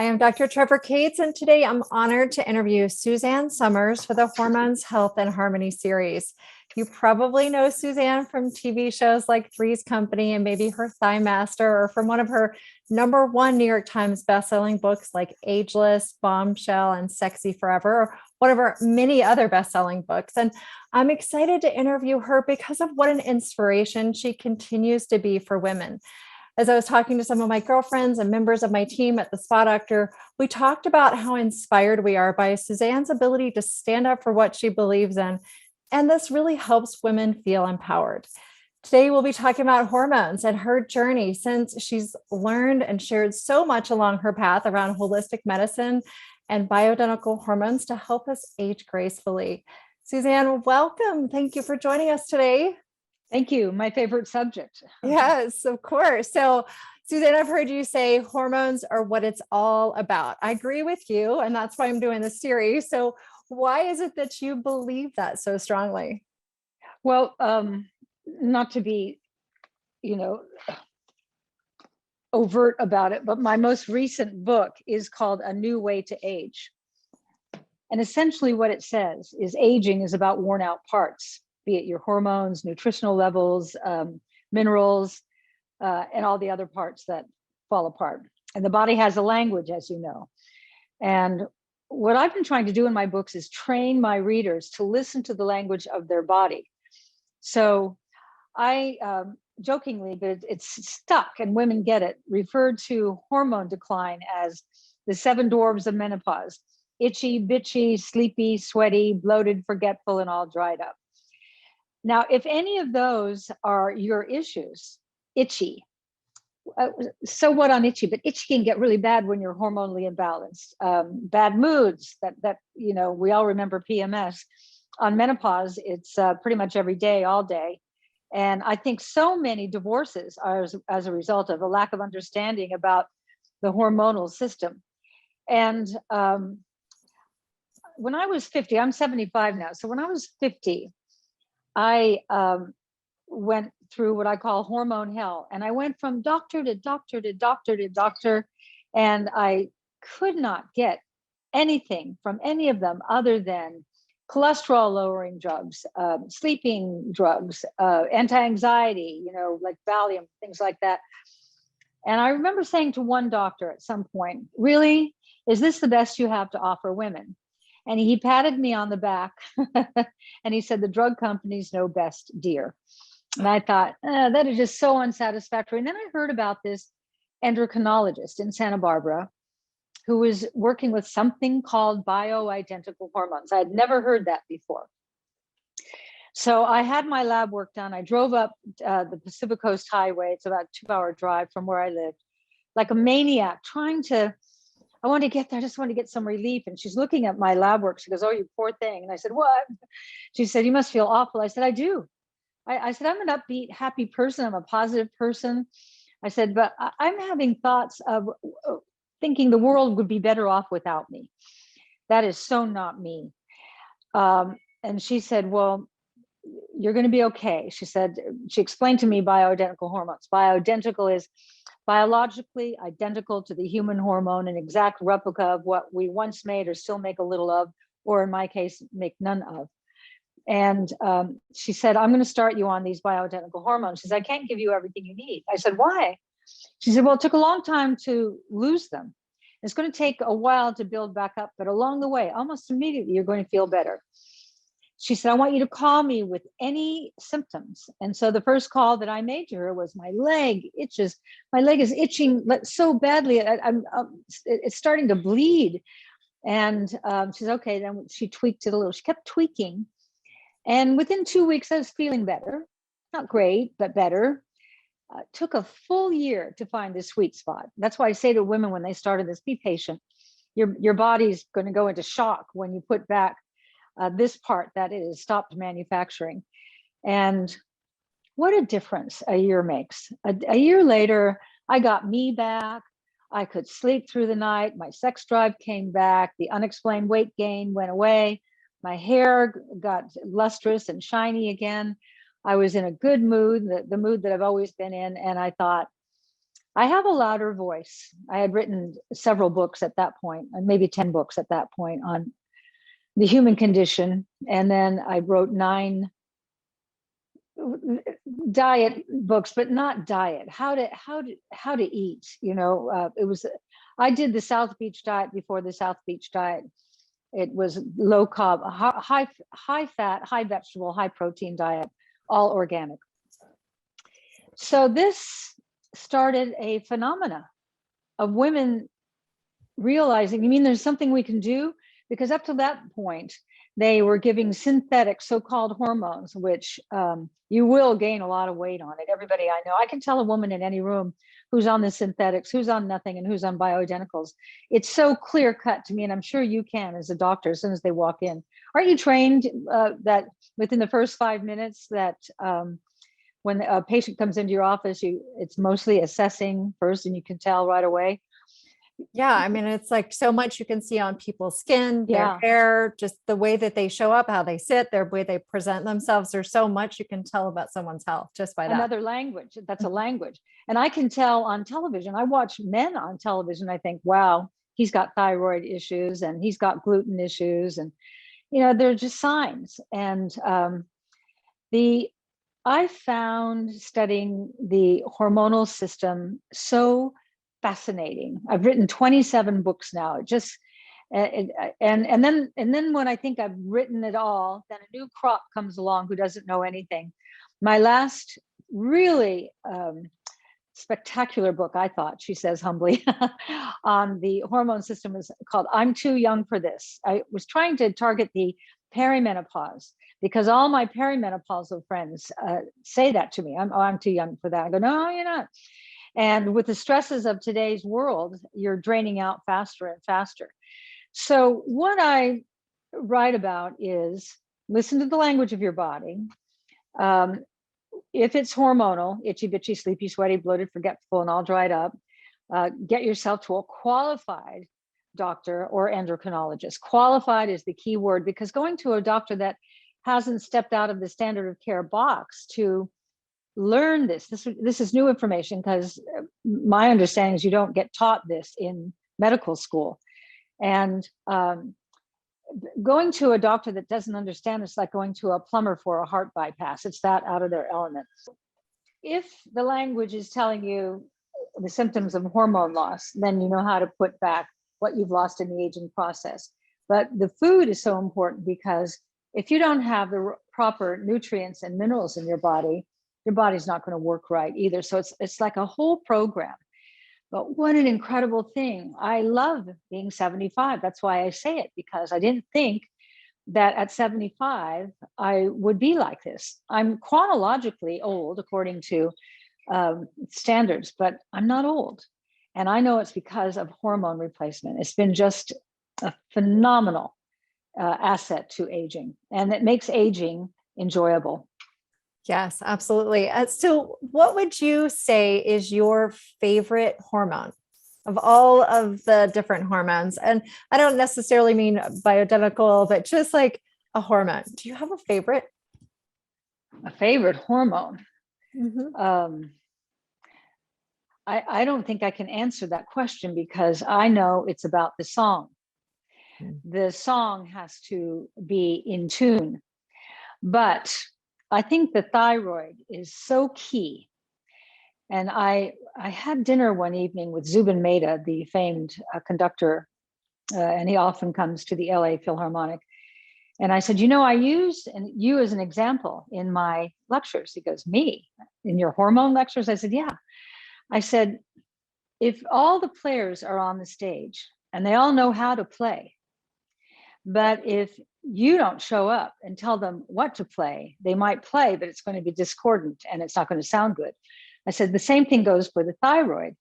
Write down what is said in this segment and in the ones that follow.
I am Dr. Trevor Cates, and today I'm honored to interview Suzanne Somers for the Hormones, Health, and Harmony series. You probably know Suzanne from TV shows like Three's Company and maybe her Thigh Master, or from one of her #1 New York Times bestselling books like Ageless, Bombshell, and Sexy Forever, or one of her many other bestselling books. And I'm excited to interview her because of what an inspiration she continues to be for women. As I was talking to some of my girlfriends and members of my team at the Spa Doctor, we talked about how inspired we are by Suzanne's ability to stand up for what she believes in. And this really helps women feel empowered. Today, we'll be talking about hormones and her journey since she's learned and shared so much along her path around holistic medicine and bioidentical hormones to help us age gracefully. Suzanne, welcome. Thank you for joining us today. Thank you. My favorite subject. Yes, of course. So, Suzanne, I've heard you say hormones are what it's all about. I agree with you, and that's why I'm doing this series. So, why is it that you believe that so strongly? Well, not to be, you know, overt about it, but my most recent book is called A New Way to Age. And essentially what it says is aging is about worn out parts, be it your hormones, nutritional levels, minerals, and all the other parts that fall apart. And the body has a language, as you know. And what I've been trying to do in my books is train my readers to listen to the language of their body. So I jokingly, but it's stuck and women get it, referred to hormone decline as the 7 dwarves of menopause: itchy, bitchy, sleepy, sweaty, bloated, forgetful, and all dried up. Now, if any of those are your issues, itchy, so what on itchy? But itchy can get really bad when you're hormonally imbalanced. Bad moods, that we all remember PMS. On menopause, it's pretty much every day, all day. And I think so many divorces are as a result of a lack of understanding about the hormonal system. And when I was 50, I'm 75 now. So when I was 50, I went through what I call hormone hell. And I went from doctor to doctor to doctor to doctor. And I could not get anything from any of them other than cholesterol lowering drugs, sleeping drugs, anti-anxiety, like Valium, things like that. And I remember saying to one doctor at some point, really, is this the best you have to offer women? And he patted me on the back and he said, the drug companies know best, dear. And I thought, that is just so unsatisfactory. And then I heard about this endocrinologist in Santa Barbara who was working with something called bioidentical hormones. I had never heard that before. So I had my lab work done. I drove up the Pacific Coast Highway. It's about a 2-hour drive from where I lived, like a maniac, I want to get there. I just want to get some relief. And she's looking at my lab work. She goes, oh, you poor thing. And I said, what? She said, you must feel awful. I said, I do. I said, I'm an upbeat, happy person. I'm a positive person. I said, but I'm having thoughts of thinking the world would be better off without me. That is so not me. And she said, well, you're going to be okay. She explained to me bioidentical hormones. Bioidentical is biologically identical to the human hormone, an exact replica of what we once made or still make a little of, or in my case, make none of. And she said, I'm going to start you on these bioidentical hormones. She said, I can't give you everything you need. I said, why? She said, well, it took a long time to lose them. It's going to take a while to build back up, but along the way, almost immediately, you're going to feel better. She said, I want you to call me with any symptoms. And so the first call that I made to her was, my leg itches. My leg is itching so badly. It's starting to bleed. And she said, okay, then she tweaked it a little. She kept tweaking. And within 2 weeks, I was feeling better. Not great, but better. Took a full year to find the sweet spot. That's why I say to women when they started this, be patient. Your body's going to go into shock when you put back this part that it has stopped manufacturing. And what a difference a year makes. A year later, I got me back. I could sleep through the night. My sex drive came back. The unexplained weight gain went away. My hair got lustrous and shiny again. I was in a good mood, the mood that I've always been in. And I thought, I have a louder voice. I had written several books at that point, maybe 10 books at that point on the human condition. And then I wrote 9 diet books, but not diet, how to eat. It was, I did the South Beach diet before the South Beach diet. It was low carb, high fat, high vegetable, high protein diet, all organic. So this started a phenomena of women realizing, you mean there's something we can do? Because up to that point, they were giving synthetic so-called hormones, which you will gain a lot of weight on it. Everybody I know, I can tell a woman in any room who's on the synthetics, who's on nothing, and who's on bioidenticals. It's so clear cut to me, and I'm sure you can as a doctor as soon as they walk in. Aren't you trained that within the first 5 minutes that when a patient comes into your office, it's mostly assessing first, and you can tell right away? Yeah, I mean, it's like so much you can see on people's skin, their Yeah. hair, just the way that they show up, how they sit, their way they present themselves. There's so much you can tell about someone's health just by that. Another language. That's a language. And I can tell on television. I watch men on television. I think, wow, he's got thyroid issues and he's got gluten issues. And, they're just signs. And I found studying the hormonal system so fascinating. I've written 27 books now. It just and then when I think I've written it all, then a new crop comes along who doesn't know anything. My last really spectacular book, I thought, she says humbly, on the hormone system is called I'm Too Young for This. I was trying to target the perimenopause because all my perimenopausal friends say that to me. I'm too young for that. I go, no, you're not. And with the stresses of today's world, you're draining out faster and faster. So what I write about is listen to the language of your body. If it's hormonal, itchy, bitchy, sleepy, sweaty, bloated, forgetful, and all dried up, get yourself to a qualified doctor or endocrinologist. Qualified is the key word, because going to a doctor that hasn't stepped out of the standard of care box to learn this is new information, because my understanding is you don't get taught this in medical school. And going to a doctor that doesn't understand, it's like going to a plumber for a heart bypass. It's that out of their element. If the language is telling you the symptoms of hormone loss, then you know how to put back what you've lost in the aging process. But the food is so important, because if you don't have the proper nutrients and minerals in your body's not going to work right either. So it's like a whole program. But what an incredible thing. I love being 75. That's why I say it, because I didn't think that at 75, I would be like this. I'm chronologically old according to standards, but I'm not old. And I know it's because of hormone replacement. It's been just a phenomenal asset to aging, and it makes aging enjoyable. Yes, absolutely. So what would you say is your favorite hormone of all of the different hormones? And I don't necessarily mean bioidentical, but just like a hormone. Do you have a favorite? A favorite hormone? Mm-hmm. I don't think I can answer that question, because I know it's about the song. The song has to be in tune. But I think the thyroid is so key. And I had dinner one evening with Zubin Mehta, the famed conductor, and he often comes to the LA Philharmonic. And I said, I use you as an example in my lectures. He goes, me? In your hormone lectures? I said, yeah. I said, if all the players are on the stage and they all know how to play, but if you don't show up and tell them what to play, they might play, but it's going to be discordant and it's not going to sound good. I said, the same thing goes for the thyroid.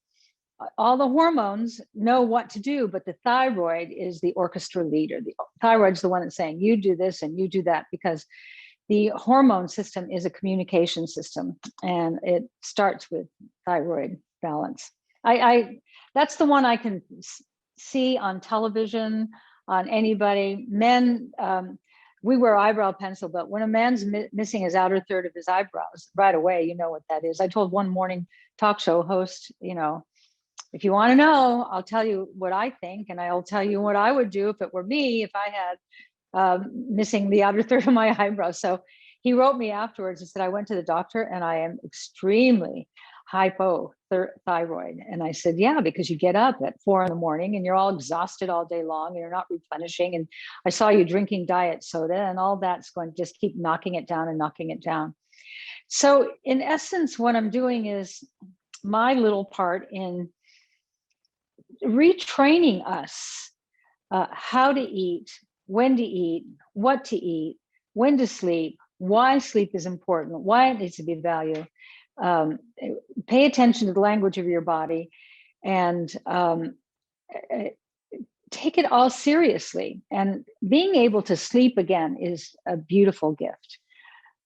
All the hormones know what to do, but the thyroid is the orchestra leader. The thyroid is the one that's saying, you do this and you do that, because the hormone system is a communication system, and it starts with thyroid balance. That's the one I can see on television, on anybody. Men we wear eyebrow pencil, but when a man's missing his outer third of his eyebrows, right away, you know what that is. I told one morning talk show host, if you want to know, I'll tell you what I think, and I'll tell you what I would do if it were me, if I had missing the outer third of my eyebrow. So he wrote me afterwards and said, I went to the doctor and I am extremely hypothyroid. And I said, yeah, because you get up at 4 a.m. and you're all exhausted all day long and you're not replenishing. And I saw you drinking diet soda, and all that's going to just keep knocking it down and knocking it down. So in essence, what I'm doing is my little part in retraining us how to eat, when to eat, what to eat, when to sleep, why sleep is important, why it needs to be valued. Pay attention to the language of your body, and take it all seriously. And being able to sleep again is a beautiful gift.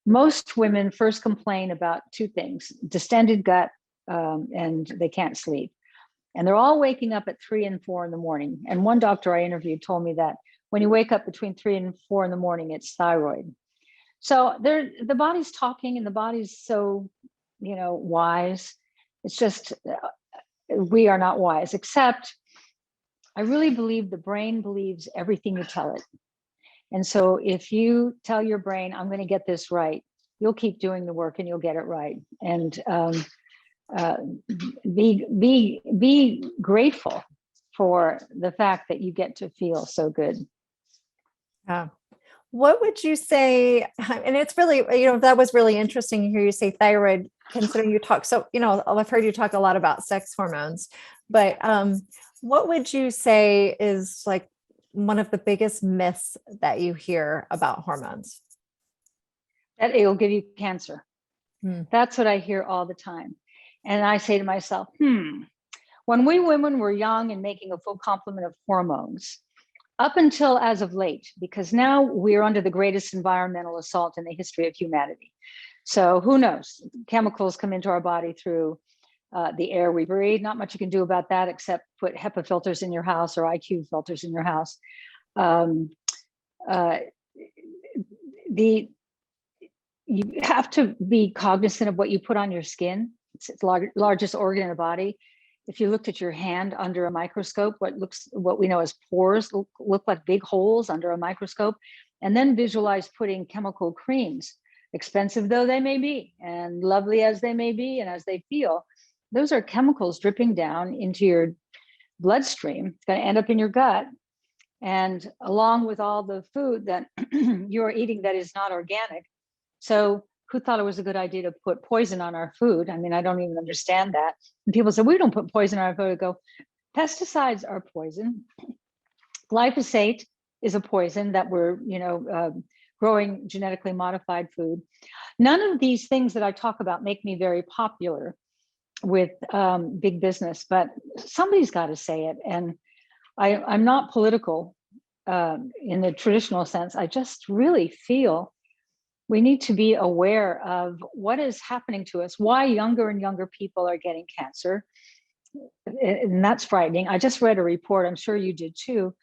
Most women first complain about two things: distended gut, and they can't sleep. And they're all waking up at 3 and 4 in the morning. And one doctor I interviewed told me that when you wake up between 3 and 4 in the morning, it's thyroid. So the body's talking, and the body's so, wise. It's just, we are not wise, except I really believe the brain believes everything you tell it. And so if you tell your brain, I'm going to get this right, you'll keep doing the work and you'll get it right. And be grateful for the fact that you get to feel so good. Yeah. What would you say? And it's really, that was really interesting to hear you say thyroid, considering you talk. So, I've heard you talk a lot about sex hormones, but what would you say is like one of the biggest myths that you hear about hormones? That it will give you cancer. Hmm. That's what I hear all the time. And I say to myself, when we women were young and making a full complement of hormones, up until as of late, because now we're under the greatest environmental assault in the history of humanity. So who knows? Chemicals come into our body through the air we breathe. Not much you can do about that except put HEPA filters in your house or IQ filters in your house. You have to be cognizant of what you put on your skin. It's the largest organ in the body. If you looked at your hand under a microscope, what we know as pores look like big holes under a microscope, and then visualize putting chemical creams, expensive though they may be, and lovely as they may be, and as they feel, those are chemicals dripping down into your bloodstream. It's going to end up in your gut. And along with all the food that you're eating that is not organic. So who thought it was a good idea to put poison on our food? I mean, I don't even understand that. And people say, we don't put poison on our food. I go, pesticides are poison. Glyphosate is a poison that we're, growing genetically modified food. None of these things that I talk about make me very popular with big business, but somebody's got to say it. And I'm not political in the traditional sense. I just really feel we need to be aware of what is happening to us, why younger and younger people are getting cancer. And that's frightening. I just read a report, I'm sure you did too,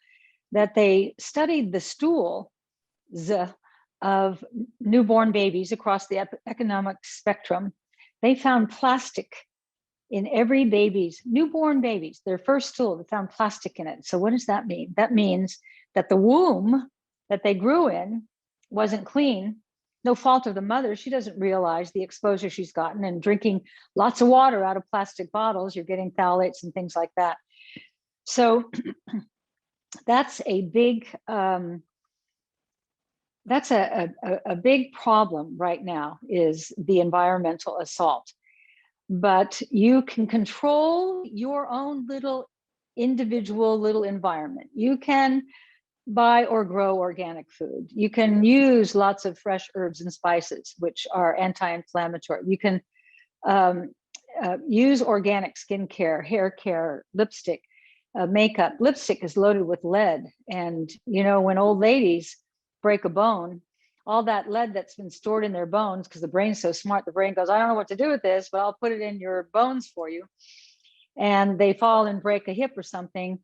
that they studied the stools of newborn babies across the economic spectrum. They found plastic in every newborn babies, their first stool, they found plastic in it. So what does that mean? That means that the womb that they grew in wasn't clean. No fault of the mother. She doesn't realize the exposure she's gotten, and drinking lots of water out of plastic bottles, you're getting phthalates and things like that. So that's a big, that's a big problem right now, is the environmental assault. But you can control your own individual little environment. You can buy or grow organic food. You can use lots of fresh herbs and spices, which are anti-inflammatory. You can use organic skincare, hair care, lipstick, makeup. Lipstick is loaded with lead. And, when old ladies break a bone, all that lead that's been stored in their bones, because the brain's so smart, the brain goes, I don't know what to do with this, but I'll put it in your bones for you. And they fall and break a hip or something.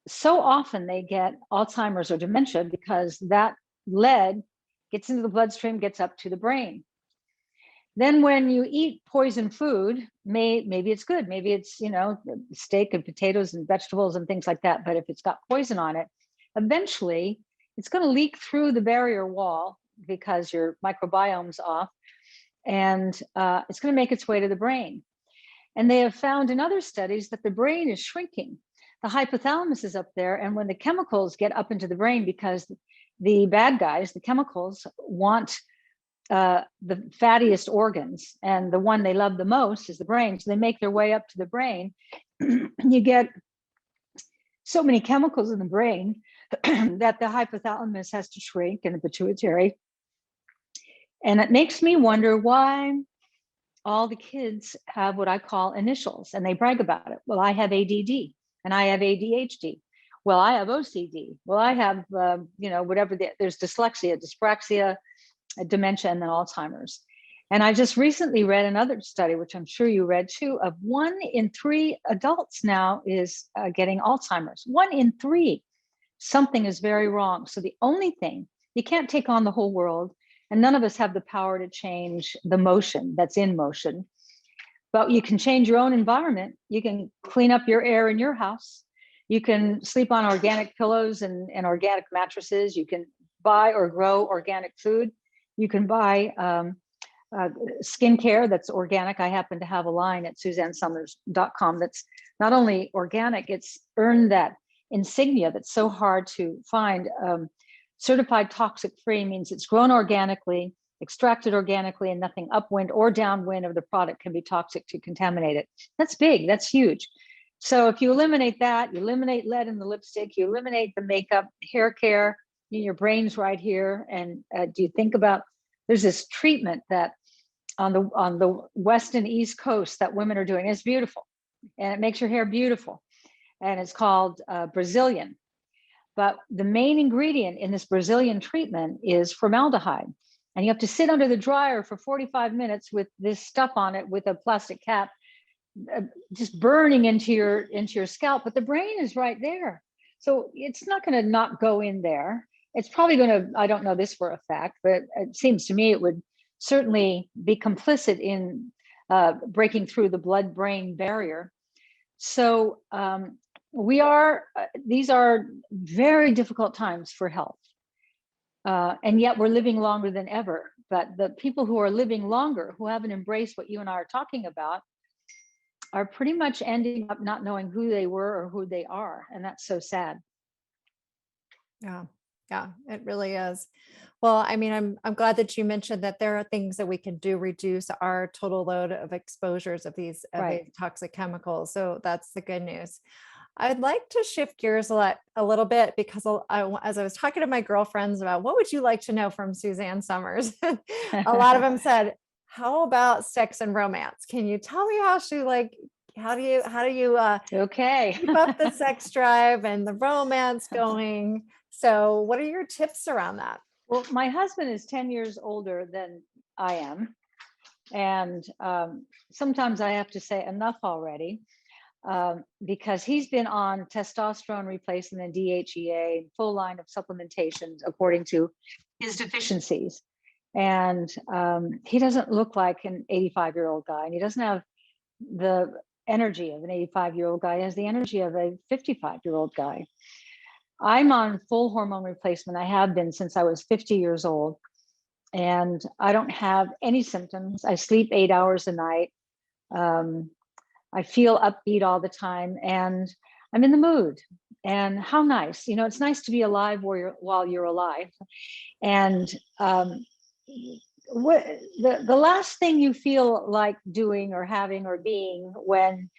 So often they get Alzheimer's or dementia because that lead gets into the bloodstream, gets up to the brain. Then when you eat poison food, maybe it's good. Maybe it's, steak and potatoes and vegetables and things like that. But if it's got poison on it, eventually it's going to leak through the barrier wall because your microbiome's off, and it's going to make its way to the brain. And they have found in other studies that the brain is shrinking. The hypothalamus is up there. And when the chemicals get up into the brain, because the bad guys, the chemicals, want the fattiest organs, and the one they love the most is the brain. So they make their way up to the brain. You get so many chemicals in the brain that the hypothalamus has to shrink, and the pituitary. And it makes me wonder why all the kids have what I call initials, and they brag about it. Well, I have ADD, and I have ADHD. Well, I have OCD. Well, I have, whatever, there's dyslexia, dyspraxia, dementia, and then Alzheimer's. And I just recently read another study, which I'm sure you read too, of 1 in 3 adults now is getting Alzheimer's. 1 in 3. Something is very wrong. So the only thing, you can't take on the whole world, and none of us have the power to change the motion that's in motion, but you can change your own environment. You can clean up your air in your house. You can sleep on organic pillows and organic mattresses. You can buy or grow organic food. You can buy skincare that's organic. I happen to have a line at SuzanneSomers.com that's not only organic, it's earned that insignia that's so hard to find. Certified toxic free means it's grown organically, extracted organically, and nothing upwind or downwind of the product can be toxic to contaminate it. That's big, that's huge. So if you eliminate that, you eliminate lead in the lipstick, you eliminate the makeup, hair care, your brain's right here. And do you think about, there's this treatment that on the West and East Coast that women are doing. It's beautiful, and it makes your hair beautiful. And it's called Brazilian. But the main ingredient in this Brazilian treatment is formaldehyde. And you have to sit under the dryer for 45 minutes with this stuff on it with a plastic cap, just burning into your scalp. But the brain is right there. So it's not going to not go in there. It's probably going to, I don't know this for a fact, but it seems to me it would certainly be complicit in breaking through the blood-brain barrier. So these are very difficult times for health. And yet we're living longer than ever. But the people who are living longer, who haven't embraced what you and I are talking about, are pretty much ending up not knowing who they were or who they are. And that's so sad. Yeah, it really is. Well, I mean, I'm glad that you mentioned that there are things that we can do reduce our total load of exposures of these toxic chemicals. So that's the good news. I'd like to shift gears a little bit, because as I was talking to my girlfriends about what would you like to know from Suzanne Somers, a lot of them said, how about sex and romance? Can you tell me how do you okay. keep up the sex drive and the romance going? So what are your tips around that? Well, my husband is 10 years older than I am. And sometimes I have to say enough already, because he's been on testosterone replacement and DHEA, full line of supplementations according to his deficiencies. And he doesn't look like an 85-year-old guy, and he doesn't have the energy of an 85-year-old guy. He has the energy of a 55-year-old guy. I'm on full hormone replacement. I have been since I was 50 years old, and I don't have any symptoms. I sleep 8 hours a night. I feel upbeat all the time, and I'm in the mood. And how nice, it's nice to be alive while you're alive. And the last thing you feel like doing or having or being when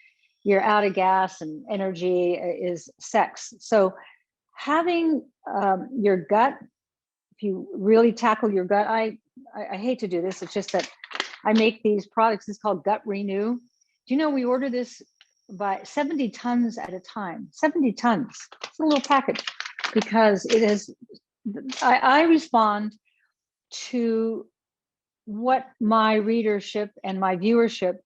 you're out of gas and energy is sex. So having your gut, if you really tackle your gut, I hate to do this. It's just that I make these products. It's called Gut Renew. Do you know we order this by 70 tons at a time? 70 tons. It's a little package, because it is. I respond to what my readership and my viewership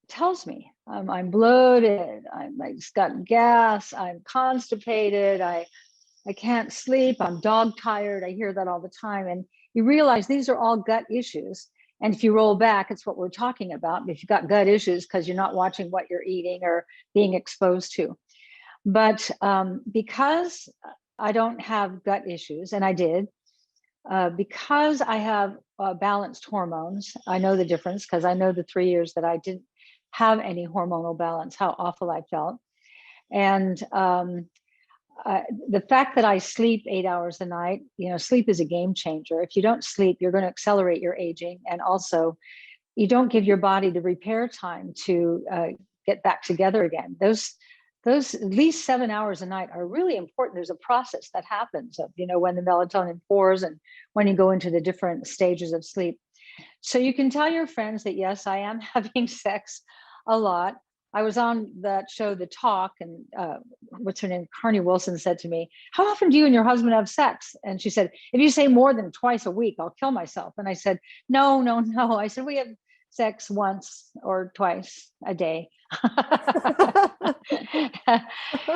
tells me. I'm bloated. I just got gas. I'm constipated. I can't sleep. I'm dog tired. I hear that all the time. And you realize these are all gut issues. And if you roll back, it's what we're talking about. If you've got gut issues because you're not watching what you're eating or being exposed to. But because I don't have gut issues, and I did, because I have balanced hormones, I know the difference because I know the 3 years that I didn't have any hormonal balance, how awful I felt. And the fact that I sleep 8 hours a night, sleep is a game changer. If you don't sleep, you're going to accelerate your aging. And also, you don't give your body the repair time to get back together again. Those at least 7 hours a night are really important. There's a process that happens of, when the melatonin pours and when you go into the different stages of sleep. So you can tell your friends that, yes, I am having sex a lot. I was on that show, The Talk, and what's her name? Carney Wilson said to me, "How often do you and your husband have sex?" And she said, "If you say more than twice a week, I'll kill myself." And I said, no, no, no. I said, we have sex once or twice a day.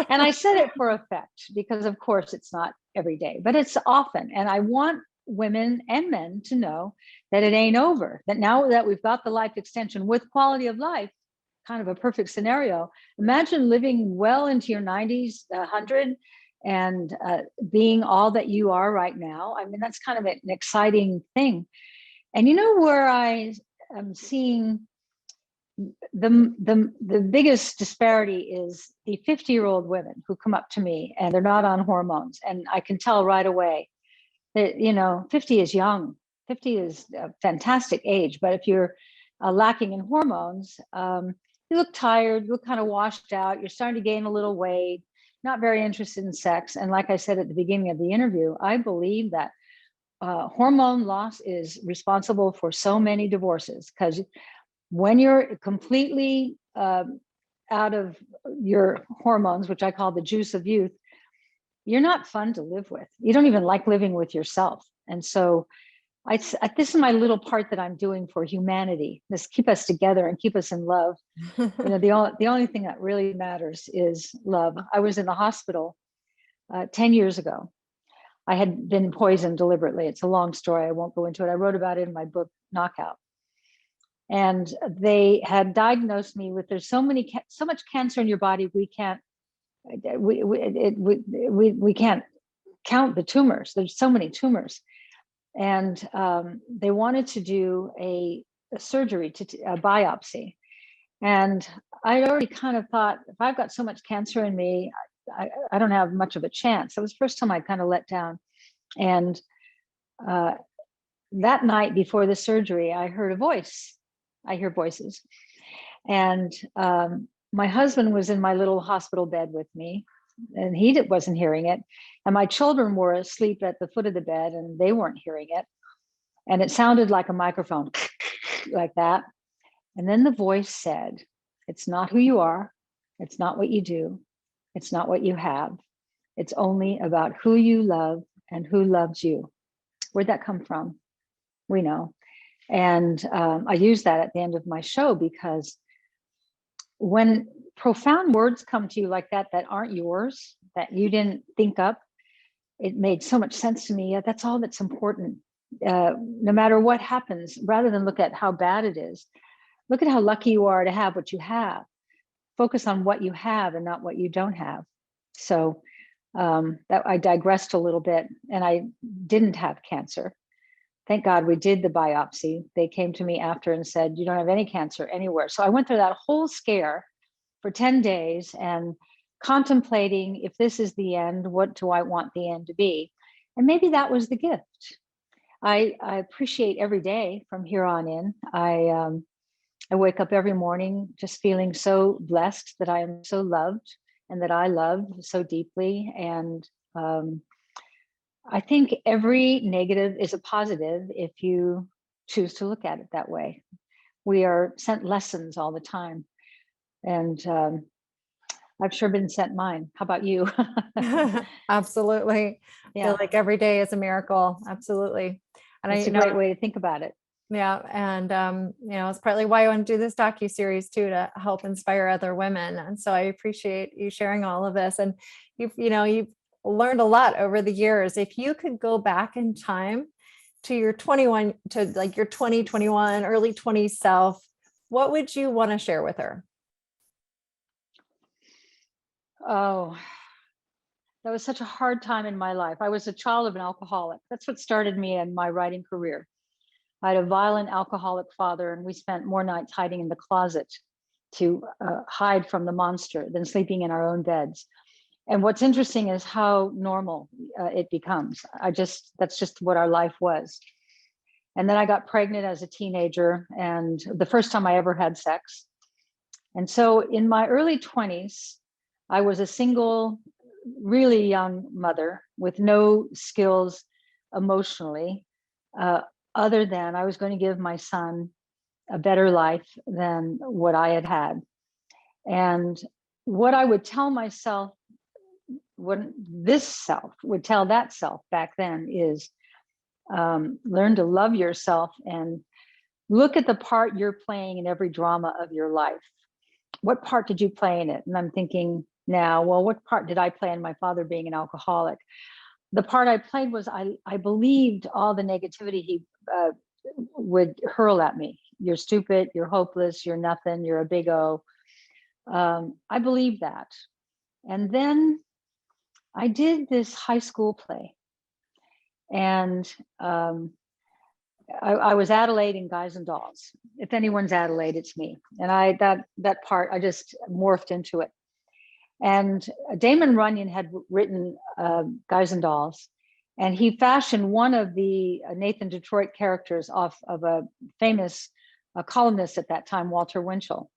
And I said it for effect because, of course, it's not every day, but it's often. And I want women and men to know that it ain't over, that now that we've got the life extension with quality of life, kind of a perfect scenario. Imagine living well into your 90s, 100, and being all that you are right now. I mean, that's kind of an exciting thing. And where I am seeing the biggest disparity is the 50-year-old women who come up to me and they're not on hormones. And I can tell right away that, 50 is young. 50 is a fantastic age. But if you're lacking in hormones, you look tired, you look kind of washed out, you're starting to gain a little weight, not very interested in sex. And like I said at the beginning of the interview, I believe that hormone loss is responsible for so many divorces, because when you're completely out of your hormones, which I call the juice of youth, you're not fun to live with. You don't even like living with yourself. And so this is my little part that I'm doing for humanity. This keep us together and keep us in love. The only thing that really matters is love. I was in the hospital 10 years ago. I had been poisoned deliberately. It's a long story. I won't go into it. I wrote about it in my book, Knockout. And they had diagnosed me with, there's so much cancer in your body, we can't count the tumors. There's so many tumors. And they wanted to do a surgery, a biopsy. And I'd already kind of thought, if I've got so much cancer in me, I don't have much of a chance. It was the first time I kind of let down. And that night before the surgery, I heard a voice. I hear voices. And my husband was in my little hospital bed with me, and he wasn't hearing it. And my children were asleep at the foot of the bed, and they weren't hearing it. And it sounded like a microphone, like that. And then the voice said, "It's not who you are. It's not what you do. It's not what you have. It's only about who you love and who loves you." Where'd that come from? We know. And I use that at the end of my show, because when profound words come to you like that aren't yours, that you didn't think up, it made so much sense to me. That's all that's important. No matter what happens, rather than look at how bad it is, look at how lucky you are to have what you have. Focus on what you have and not what you don't have. So that I digressed a little bit, and I didn't have cancer. Thank God we did the biopsy. They came to me after and said, "You don't have any cancer anywhere." So I went through that whole scare for 10 days and contemplating, if this is the end, what do I want the end to be? And maybe that was the gift. I appreciate every day from here on in. I wake up every morning just feeling so blessed that I am so loved and that I love so deeply. And I think every negative is a positive if you choose to look at it that way. We are sent lessons all the time. And I've sure been sent mine. How about you? Absolutely. I Yeah. feel like every day is a miracle. Absolutely. And It's a great way to think about it. Yeah. And, it's partly why I want to do this docuseries too, to help inspire other women. And so I appreciate you sharing all of this. And you've learned a lot over the years. If you could go back in time to your 21, to like your 2021, early 20s self, what would you want to share with her? Oh, that was such a hard time in my life. I was a child of an alcoholic. That's what started me in my writing career. I had a violent alcoholic father, and we spent more nights hiding in the closet to hide from the monster than sleeping in our own beds. And what's interesting is how normal it becomes. That's just what our life was. And then I got pregnant as a teenager, and the first time I ever had sex. And so in my early 20s, I was a single, really young mother with no skills emotionally, other than I was going to give my son a better life than what I had had. And what I would tell myself, what this self would tell that self back then is learn to love yourself and look at the part you're playing in every drama of your life. What part did you play in it? And I'm thinking now, well, what part did I play in my father being an alcoholic? The part I played was I believed all the negativity he would hurl at me. You're stupid, you're hopeless, you're nothing, you're a big O. I believed that. And then I did this high school play. And I was Adelaide in Guys and Dolls. If anyone's Adelaide, it's me. And that part, I just morphed into it. And Damon Runyon had written Guys and Dolls, and he fashioned one of the Nathan Detroit characters off of a famous columnist at that time, Walter Winchell.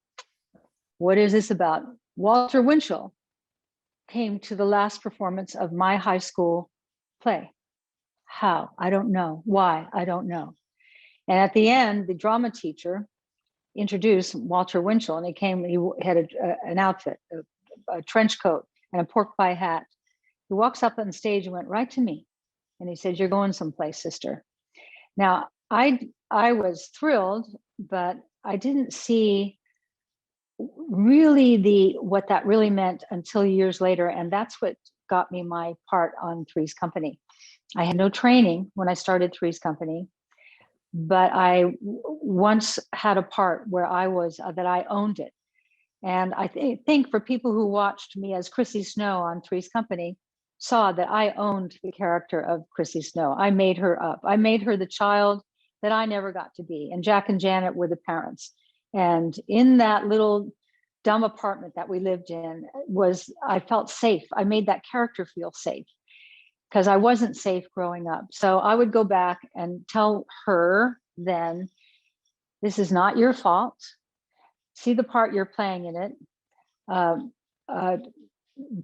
What is this about? Walter Winchell came to the last performance of my high school play. How? I don't know. Why? I don't know. And at the end, the drama teacher introduced Walter Winchell, and he had an outfit, a trench coat and a pork pie hat. He walks up on stage and went right to me. And he said, "You're going someplace, sister." Now, I was thrilled, but I didn't see really what that really meant until years later. And that's what got me my part on Three's Company. I had no training when I started Three's Company, but I once had a part where I was, that I owned it. And I think for people who watched me as Chrissy Snow on Three's Company, saw that I owned the character of Chrissy Snow. I made her up. I made her the child that I never got to be. And Jack and Janet were the parents. And in that little dumb apartment that we lived in I felt safe. I made that character feel safe because I wasn't safe growing up. So I would go back and tell her then, this is not your fault. See the part you're playing in it.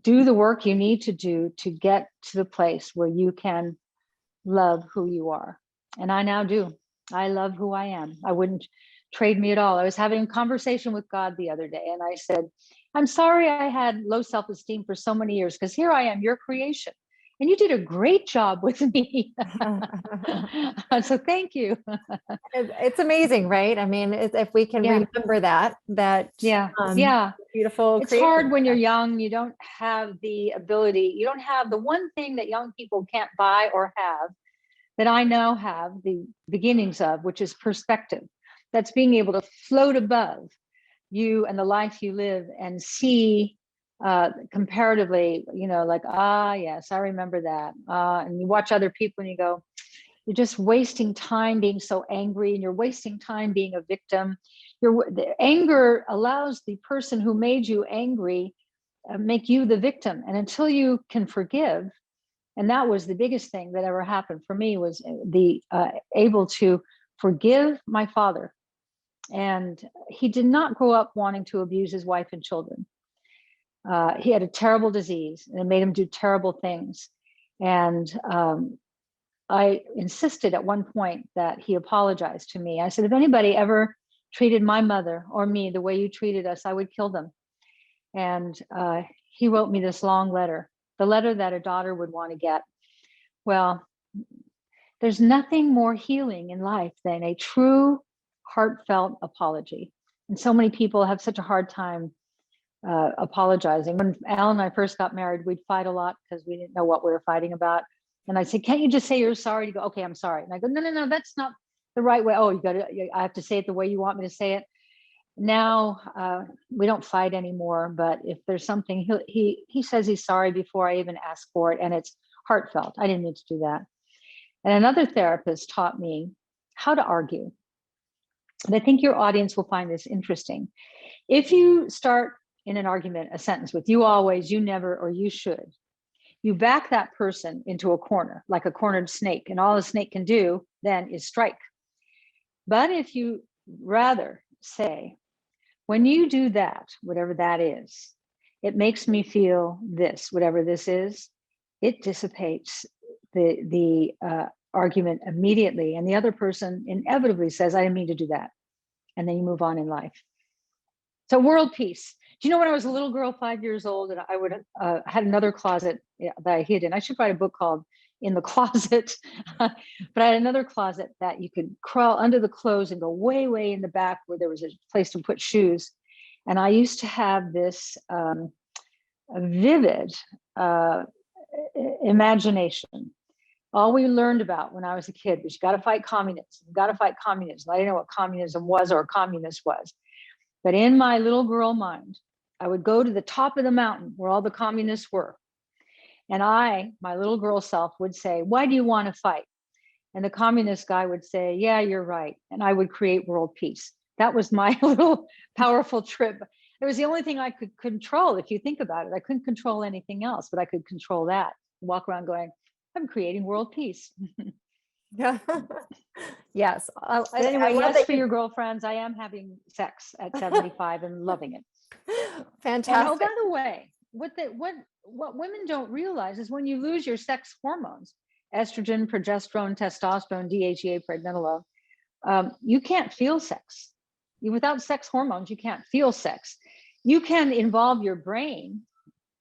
Do the work you need to do to get to the place where you can love who you are. And I now do. I love who I am. I wouldn't trade me at all. I was having a conversation with God the other day, and I said, I'm sorry I had low self-esteem for so many years, because here I am, your creation. And you did a great job with me. So thank you. It's amazing, right? I mean, if we can remember that beautiful. It's hard when you're young. You don't have the ability. You don't have the one thing that young people can't buy or have that I now have the beginnings of, which is perspective. That's being able to float above you and the life you live and see comparatively, like, yes, I remember that. And you watch other people and you go, you're just wasting time being so angry, and you're wasting time being a victim. The anger allows the person who made you angry make you the victim. And until you can forgive, and that was the biggest thing that ever happened for me, was the able to forgive my father. And he did not grow up wanting to abuse his wife and children. He had a terrible disease, and it made him do terrible things. And I insisted at one point that he apologize to me. I said, if anybody ever treated my mother or me the way you treated us, I would kill them. And he wrote me this long letter, the letter that a daughter would want to get. Well, there's nothing more healing in life than a true, heartfelt apology. And so many people have such a hard time apologizing. When Al and I first got married, we'd fight a lot because we didn't know what we were fighting about. And I said, can't you just say you're sorry? To go, okay, I'm sorry. And I go, no, that's not the right way. Oh, I have to say it the way you want me to say it. Now we don't fight anymore, but if there's something, he says he's sorry before I even ask for it, and it's heartfelt. I didn't need to do that. And another therapist taught me how to argue. And I think your audience will find this interesting. If you start in an argument, a sentence with you always, you never, or you should, you back that person into a corner, like a cornered snake, and all a snake can do then is strike. But if you rather say, when you do that, whatever that is, it makes me feel this, whatever this is, it dissipates the argument immediately. And the other person inevitably says, I didn't mean to do that. And then you move on in life. So world peace. Do you know when I was a little girl, 5 years old, and I would had another closet that I hid in? I should write a book called In the Closet. But I had another closet that you could crawl under the clothes and go way, way in the back where there was a place to put shoes. And I used to have this vivid imagination. All we learned about when I was a kid was you got to fight communism. You got to fight communism. I didn't know what communism was or a communist was. But in my little girl mind, I would go to the top of the mountain where all the communists were. And I, my little girl self, would say, why do you want to fight? And the communist guy would say, yeah, you're right. And I would create world peace. That was my little powerful trip. It was the only thing I could control. If you think about it, I couldn't control anything else, but I could control that. Walk around going, I'm creating world peace. Yeah. Yes. But anyway, yes, for your girlfriends, I am having sex at 75 and loving it. Fantastic. And oh, by the way, what women don't realize is when you lose your sex hormones, estrogen, progesterone, testosterone, DHEA, pregnenolone, you can't feel sex. Without sex hormones, you can't feel sex. You can involve your brain.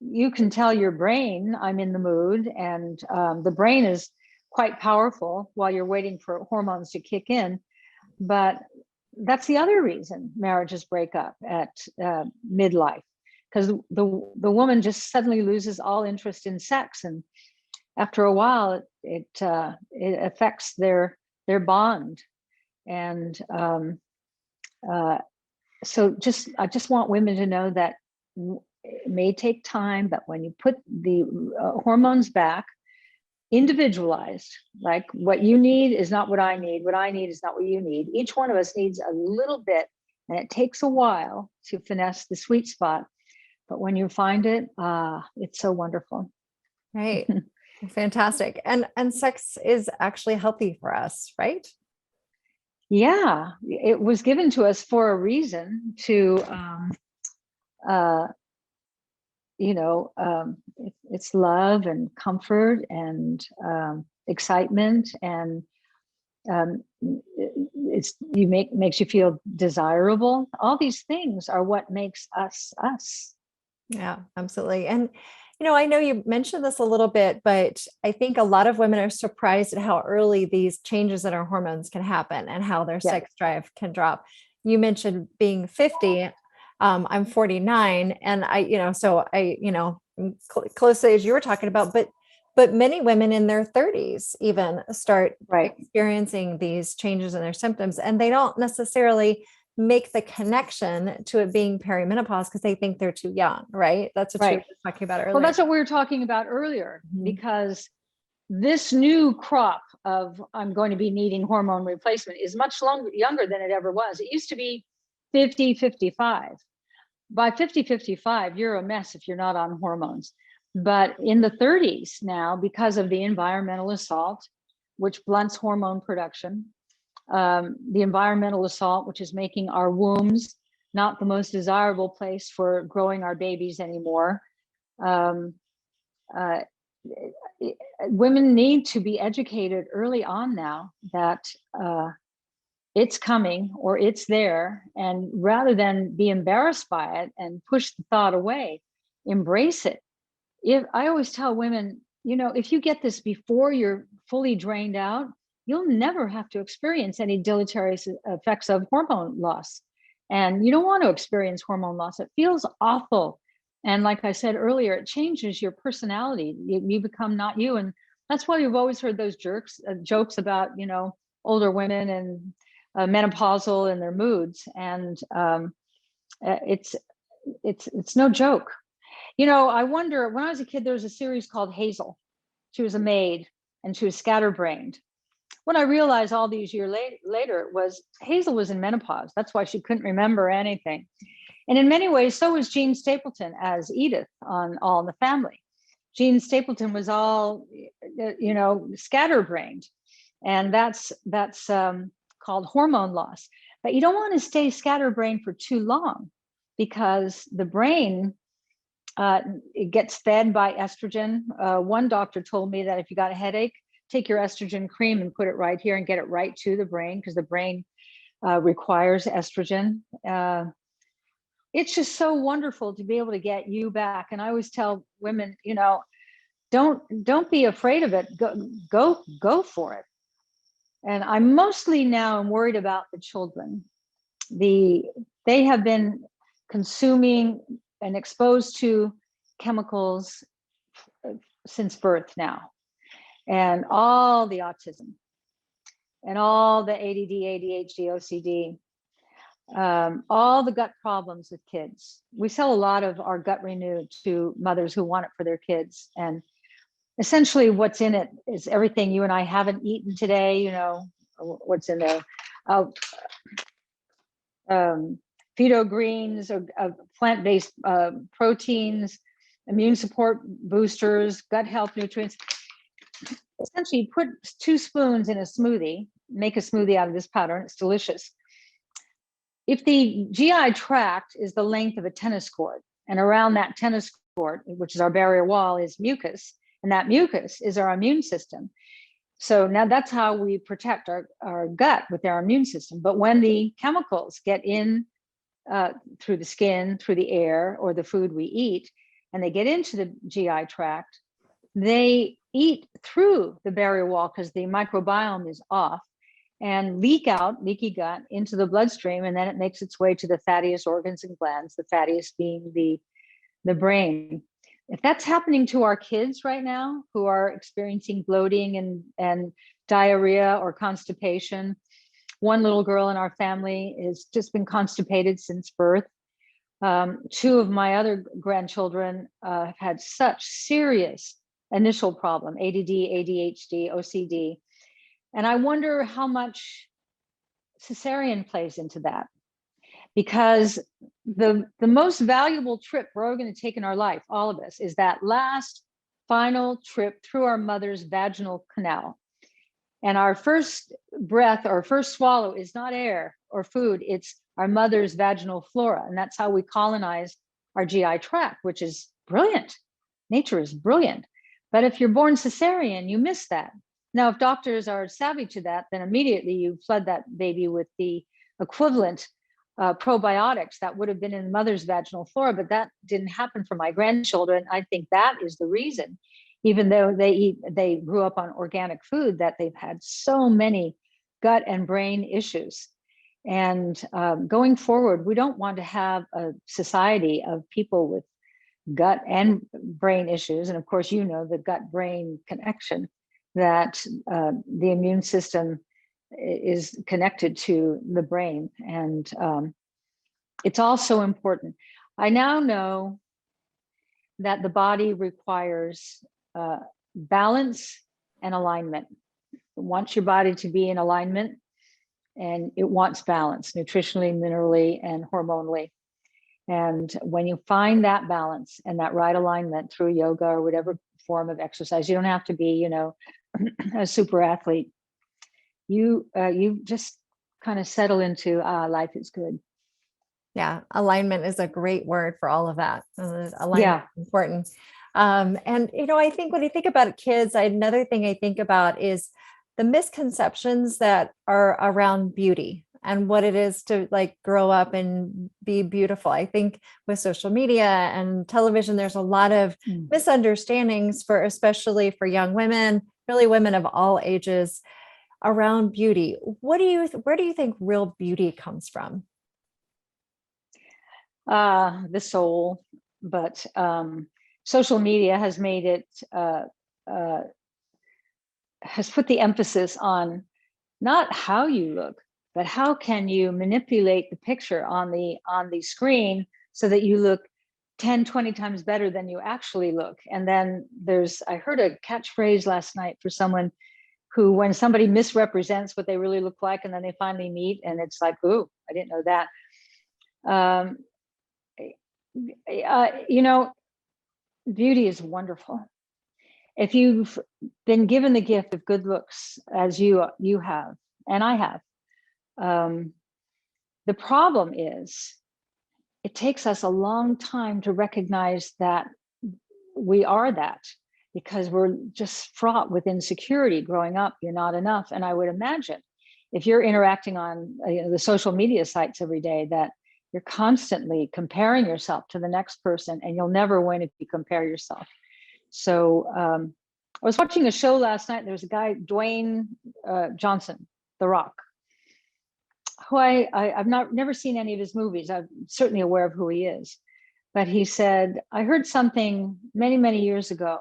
You can tell your brain, I'm in the mood, and the brain is quite powerful while you're waiting for hormones to kick in. But that's the other reason marriages break up at midlife, because the woman just suddenly loses all interest in sex, and after a while, it affects their bond. And so I just want women to know that it may take time, but when you put the hormones back, individualized, like what you need is not what I need is not what you need. Each one of us needs a little bit, and it takes a while to finesse the sweet spot. But when you find it, it's so wonderful. Right. Fantastic. And sex is actually healthy for us, right? Yeah, it was given to us for a reason to, it's love and comfort and excitement, and makes you feel desirable. All these things are what makes us us. Yeah, absolutely. And I know you mentioned this a little bit, but I think a lot of women are surprised at how early these changes in our hormones can happen and how their sex drive can drop. You mentioned being 50. I'm 49, and close to the age you were talking about, but many women in their 30s even start experiencing these changes in their symptoms, and they don't necessarily make the connection to it being perimenopause because they think they're too young, right? That's what you were talking about earlier. Well, that's what we were talking about earlier, because this new crop of I'm going to be needing hormone replacement is much younger than it ever was. It used to be 50, 55. By 50, 55, you're a mess if you're not on hormones. But in the 30s now, because of the environmental assault, which blunts hormone production, the environmental assault, which is making our wombs not the most desirable place for growing our babies anymore. Women need to be educated early on now that it's coming or it's there, and rather than be embarrassed by it and push the thought away, embrace it. I always tell women, if you get this before you're fully drained out, you'll never have to experience any deleterious effects of hormone loss. And you don't want to experience hormone loss. It feels awful. And like I said earlier, it changes your personality. You become not you. And that's why you've always heard those jokes about, older women and menopausal and their moods. And it's no joke. I wonder, when I was a kid, there was a series called Hazel. She was a maid and she was scatterbrained. What I realized all these years later was Hazel was in menopause. That's why she couldn't remember anything. And in many ways, so was Jean Stapleton as Edith on All in the Family. Jean Stapleton was all, scatterbrained. And that's called hormone loss. But you don't want to stay scatterbrained for too long, because the brain, it gets fed by estrogen. One doctor told me that if you got a headache, take your estrogen cream and put it right here and get it right to the brain, because the brain requires estrogen. It's just so wonderful to be able to get you back. And I always tell women, don't be afraid of it. Go for it. And I'm mostly now I'm worried about the children. They have been consuming and exposed to chemicals since birth now, and all the autism and all the ADD, ADHD, OCD, all the gut problems with kids. We sell a lot of our Gut Renew to mothers who want it for their kids. And essentially what's in it is everything you and I haven't eaten today. What's in there? Phyto greens, or plant-based proteins, immune support boosters, gut health nutrients. Essentially, put 2 spoons in a smoothie, make a smoothie out of this powder, and it's delicious. If the GI tract is the length of a tennis court, and around that tennis court, which is our barrier wall, is mucus, and that mucus is our immune system. So now that's how we protect our gut, with our immune system. But when the chemicals get in through the skin, through the air, or the food we eat, and they get into the GI tract, they eat through the barrier wall because the microbiome is off, and leaky gut into the bloodstream, and then it makes its way to the fattiest organs and glands, the fattiest being the brain. If that's happening to our kids right now, who are experiencing bloating and diarrhea or constipation, one little girl in our family has just been constipated since birth. 2 of my other grandchildren have had such serious initial problem, ADD, ADHD, OCD. And I wonder how much cesarean plays into that, because the most valuable trip we're going to take in our life, all of us, is that last final trip through our mother's vaginal canal. And our first breath or first swallow is not air or food, it's our mother's vaginal flora. And that's how we colonize our GI tract, which is brilliant. Nature is brilliant. But if you're born cesarean, you miss that. Now, if doctors are savvy to that, then immediately you flood that baby with the equivalent probiotics that would have been in mother's vaginal flora, but that didn't happen for my grandchildren. I think that is the reason, even though they grew up on organic food, that they've had so many gut and brain issues. And going forward, we don't want to have a society of people with gut and brain issues. And of course, the gut-brain connection, that the immune system is connected to the brain. And it's also important. I now know that the body requires balance and alignment. It wants your body to be in alignment, and it wants balance, nutritionally, minerally, and hormonally. And when you find that balance and that right alignment through yoga or whatever form of exercise, you don't have to be, a super athlete. You just kind of settle into life is good. Yeah, alignment is a great word for all of that. Alignment Yeah. is important. And I think when I think about kids, another thing I think about is the misconceptions that are around beauty and what it is to grow up and be beautiful. I think with social media and television, there's a lot of misunderstandings especially for young women, really women of all ages, around beauty. Where do you think real beauty comes from? the soul, but social media has made it, uh, has put the emphasis on not how you look, but how can you manipulate the picture on the screen so that you look 10, 20 times better than you actually look. And then I heard a catchphrase last night for someone who, when somebody misrepresents what they really look like, and then they finally meet, and it's like, ooh, I didn't know that. Um, beauty is wonderful. If you've been given the gift of good looks, as you have, and I have, the problem is it takes us a long time to recognize that we are that, because we're just fraught with insecurity growing up. You're not enough. And I would imagine if you're interacting on the social media sites every day, that you're constantly comparing yourself to the next person, and you'll never win if you compare yourself. So I was watching a show last night. There was a guy, Dwayne Johnson, The Rock, who I've never seen any of his movies. I'm certainly aware of who he is. But he said, I heard something many, many years ago.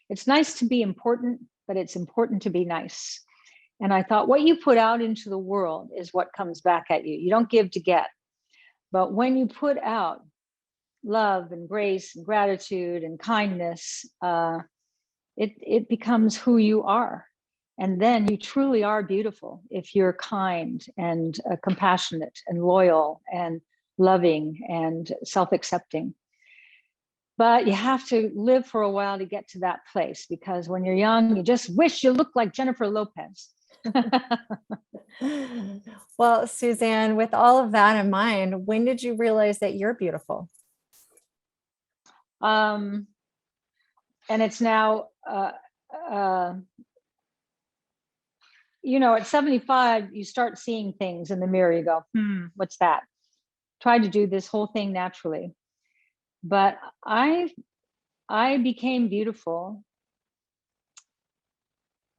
It's nice to be important, but it's important to be nice. And I thought, what you put out into the world is what comes back at you. You don't give to get. But when you put out love and grace and gratitude and kindness, it becomes who you are. And then you truly are beautiful if you're kind and compassionate and loyal and loving and self-accepting. But you have to live for a while to get to that place, because when you're young, you just wish you looked like Jennifer Lopez. Well, Suzanne, with all of that in mind, when did you realize that you're beautiful? And it's now, at 75, you start seeing things in the mirror. You go, what's that? Try to do this whole thing naturally. But I became beautiful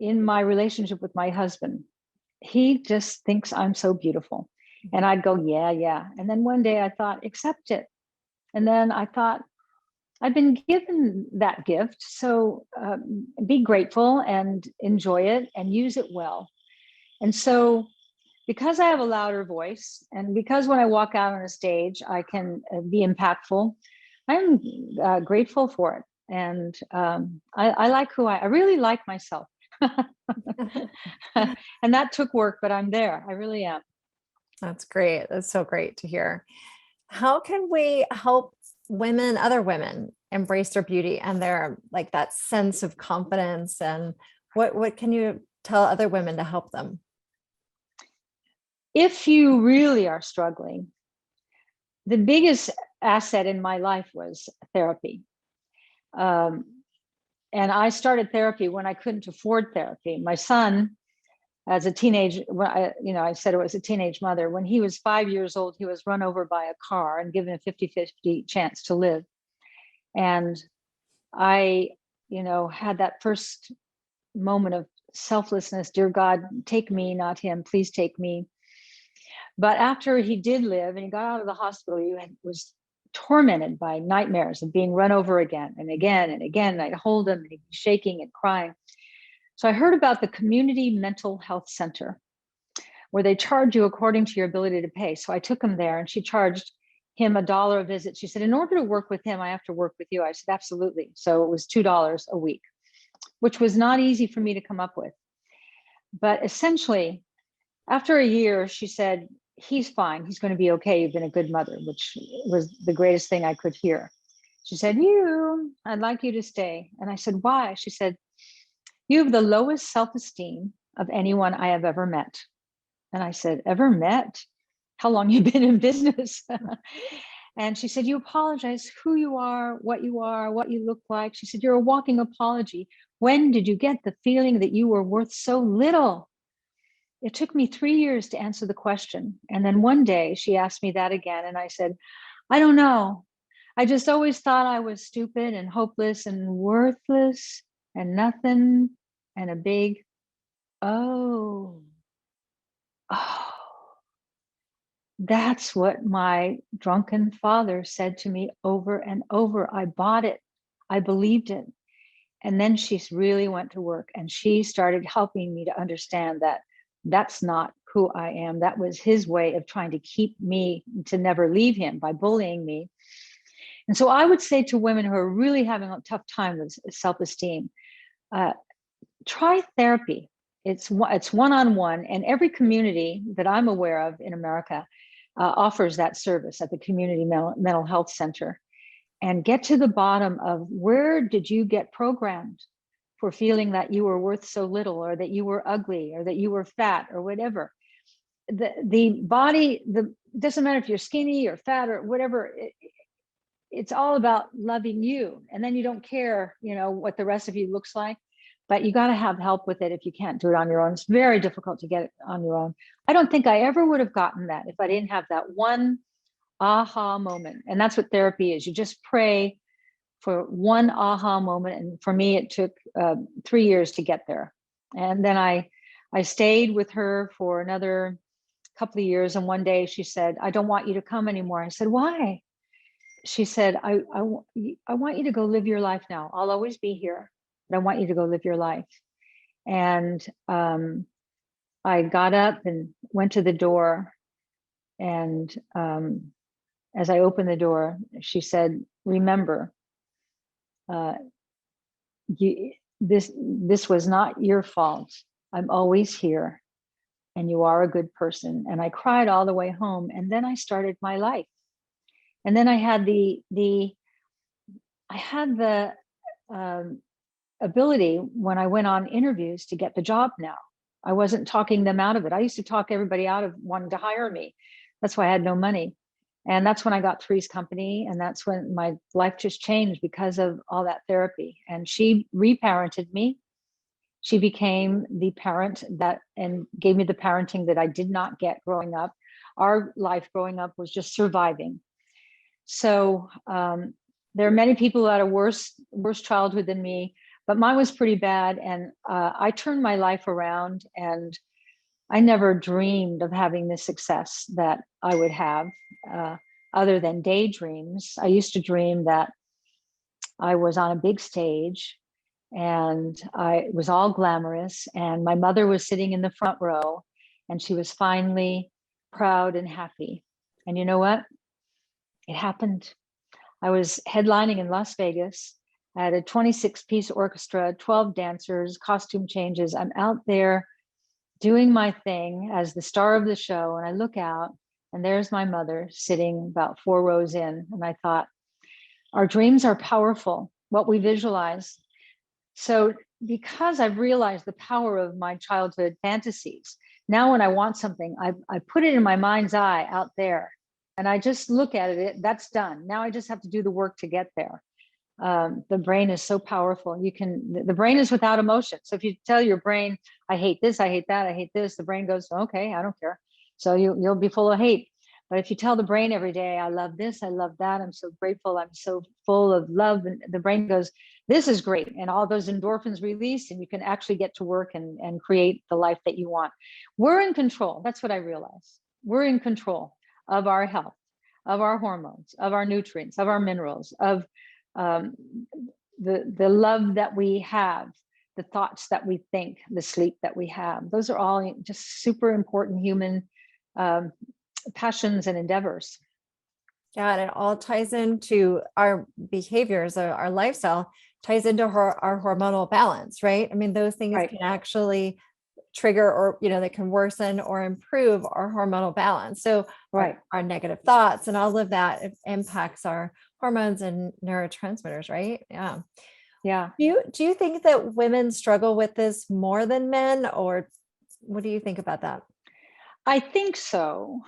in my relationship with my husband. He just thinks I'm so beautiful. And I'd go, yeah, yeah. And then one day I thought, accept it. And then I thought, I've been given that gift. So be grateful and enjoy it and use it well. And so, because I have a louder voice, and because when I walk out on a stage, I can be impactful, I'm grateful for it. And I like I really like myself. And that took work, but I'm there. I really am. That's great. That's so great to hear. How can we help other women embrace their beauty and their like that sense of confidence? And what can you tell other women to help them? If you really are struggling, the biggest asset in my life was therapy. And I started therapy when I couldn't afford therapy. My son, as a teenage, I said I was a teenage mother. When he was 5 years old, he was run over by a car and given a 50-50 chance to live. And I, had that first moment of selflessness. Dear God, take me, not him. Please take me. But after he did live and he got out of the hospital, he was tormented by nightmares of being run over again and again and again. And I'd hold him and he'd be shaking and crying. So I heard about the Community Mental Health Center, where they charge you according to your ability to pay. So I took him there, and she charged him $1 a visit. She said, in order to work with him, I have to work with you. I said, absolutely. So it was $2 a week, which was not easy for me to come up with. But essentially, after a year, she said, he's fine. He's going to be okay. You've been a good mother, which was the greatest thing I could hear. She said, I'd like you to stay. And I said, why? She said, you have the lowest self-esteem of anyone I have ever met. And I said, ever met? How long you been in business? And she said, you apologize who you are, what you look like. She said, you're a walking apology. When did you get the feeling that you were worth so little? It took me 3 years to answer the question. And then one day she asked me that again. And I said, I don't know. I just always thought I was stupid and hopeless and worthless and nothing, and a big, oh. That's what my drunken father said to me over and over. I bought it. I believed it. And then she really went to work and she started helping me to understand that that's not who I am. That was his way of trying to keep me to never leave him by bullying me. And so I would say to women who are really having a tough time with self-esteem, try therapy. It's one-on-one, and every community that I'm aware of in America offers that service at the community mental health center. And get to the bottom of, where did you get programmed for feeling that you were worth so little, or that you were ugly, or that you were fat, or whatever. The body, doesn't matter if you're skinny or fat or whatever, it's all about loving you. And then you don't care, what the rest of you looks like, but you got to have help with it if you can't do it on your own. It's very difficult to get it on your own. I don't think I ever would have gotten that if I didn't have that one aha moment. And that's what therapy is. You just pray for one aha moment. And for me, it took 3 years to get there. And then I stayed with her for another couple of years. And one day she said, I don't want you to come anymore. I said, why? She said, I want you to go live your life now. I'll always be here, but I want you to go live your life. And I got up and went to the door. And as I opened the door, she said, remember, this was not your fault. I'm always here, and you are a good person. And I cried all the way home. And then I started my life. And then I had the ability, when I went on interviews, to get the job now. I wasn't talking them out of it. I used to talk everybody out of wanting to hire me. That's why I had no money. And that's when I got Three's Company. And that's when my life just changed because of all that therapy. And she reparented me. She became the parent and gave me the parenting that I did not get growing up. Our life growing up was just surviving. So there are many people who had a worse childhood than me, but mine was pretty bad. And I turned my life around, and I never dreamed of having the success that I would have, other than daydreams. I used to dream that I was on a big stage and it was all glamorous, and my mother was sitting in the front row, and she was finally proud and happy. And you know what? It happened. I was headlining in Las Vegas. I had a 26-piece orchestra, 12 dancers, costume changes. I'm out there doing my thing as the star of the show. And I look out, and there's my mother sitting about 4 rows in. And I thought, our dreams are powerful, what we visualize. So because I've realized the power of my childhood fantasies, now when I want something, I put it in my mind's eye out there, and I just look at it, that's done. Now I just have to do the work to get there. The brain is so powerful. The brain is without emotion. So if you tell your brain, I hate this, I hate that, I hate this, the brain goes, okay, I don't care. So you'll be full of hate. But if you tell the brain every day, I love this, I love that, I'm so grateful, I'm so full of love, and the brain goes, this is great. And all those endorphins release, and you can actually get to work and create the life that you want. We're in control. That's what I realized. We're in control of our health, of our hormones, of our nutrients, of our minerals, of the love that we have, the thoughts that we think, the sleep that we have. Those are all just super important human passions and endeavors. Yeah, and it all ties into our behaviors, our lifestyle ties into our hormonal balance, right? I mean, those things Right. can actually trigger, or they can worsen or improve our hormonal balance. So Right. our negative thoughts and all of that, it impacts our hormones and neurotransmitters, right? Yeah. Yeah. Do you think that women struggle with this more than men, or what do you think about that? I think so.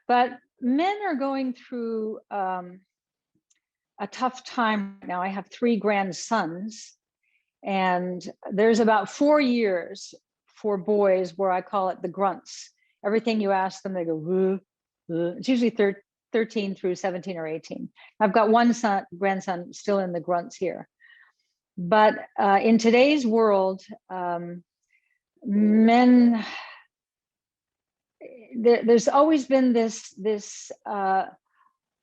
But men are going through a tough time right now. I have 3 grandsons, and there's about 4 years for boys where I call it the grunts. Everything you ask them, they go, woo, woo. It's usually 13 through 17 or 18. I've got one grandson still in the grunts here. But in today's world, men, there's always been this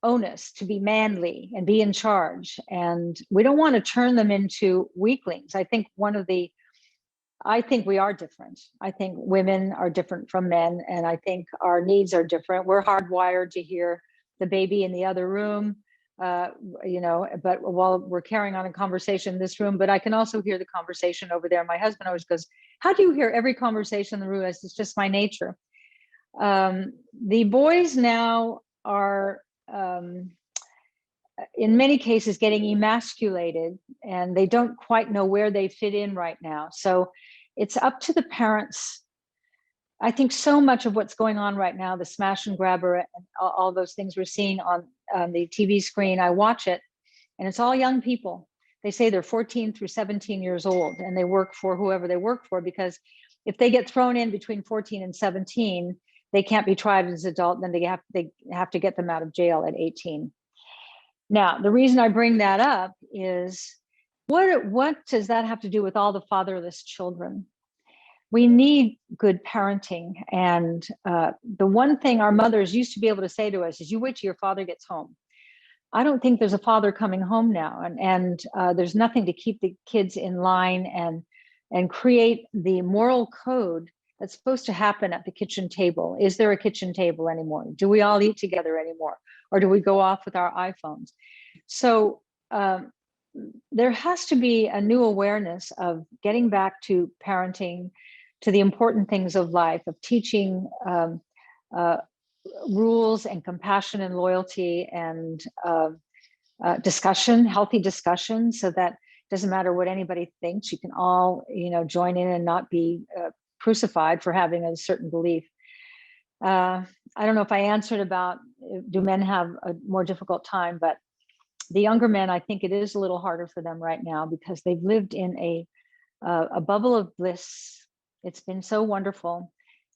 onus to be manly and be in charge, and we don't want to turn them into weaklings. I think we are different. I think women are different from men, and I think our needs are different. We're hardwired to hear the baby in the other room, but while we're carrying on a conversation in this room, but I can also hear the conversation over there. My husband always goes, "How do you hear every conversation in the room?" It's just my nature. The boys now are, in many cases, getting emasculated, and they don't quite know where they fit in right now. So it's up to the parents. I think so much of what's going on right now, the smash and grabber and all those things we're seeing on the TV screen, I watch it, and it's all young people. They say they're 14 through 17 years old, and they work for whoever they work for, because if they get thrown in between 14 and 17, they can't be tried as adult, then they have to get them out of jail at 18. Now, the reason I bring that up is, what does that have to do with all the fatherless children? We need good parenting. And the one thing our mothers used to be able to say to us is, you wait till your father gets home. I don't think there's a father coming home now. And there's nothing to keep the kids in line and create the moral code that's supposed to happen at the kitchen table. Is there a kitchen table anymore? Do we all eat together anymore? Or do we go off with our iPhones? So there has to be a new awareness of getting back to parenting, to the important things of life, of teaching rules and compassion and loyalty and discussion, healthy discussion, so that it doesn't matter what anybody thinks. You can all, join in and not be crucified for having a certain belief. I don't know if I answered about, do men have a more difficult time, but the younger men, I think it is a little harder for them right now, because they've lived in a bubble of bliss. It's been so wonderful.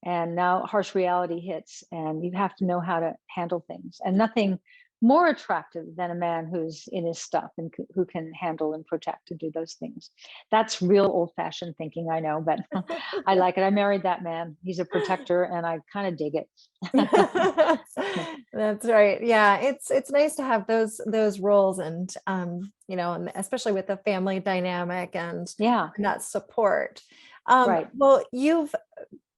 And now harsh reality hits, and you have to know how to handle things. And nothing more attractive than a man who's in his stuff and who can handle and protect and do those things. That's real old-fashioned thinking, I know, but I like it. I married that man. He's a protector, and I kind of dig it. That's right. Yeah, it's nice to have those roles, and and especially with the family dynamic and that support. Right. Well, you've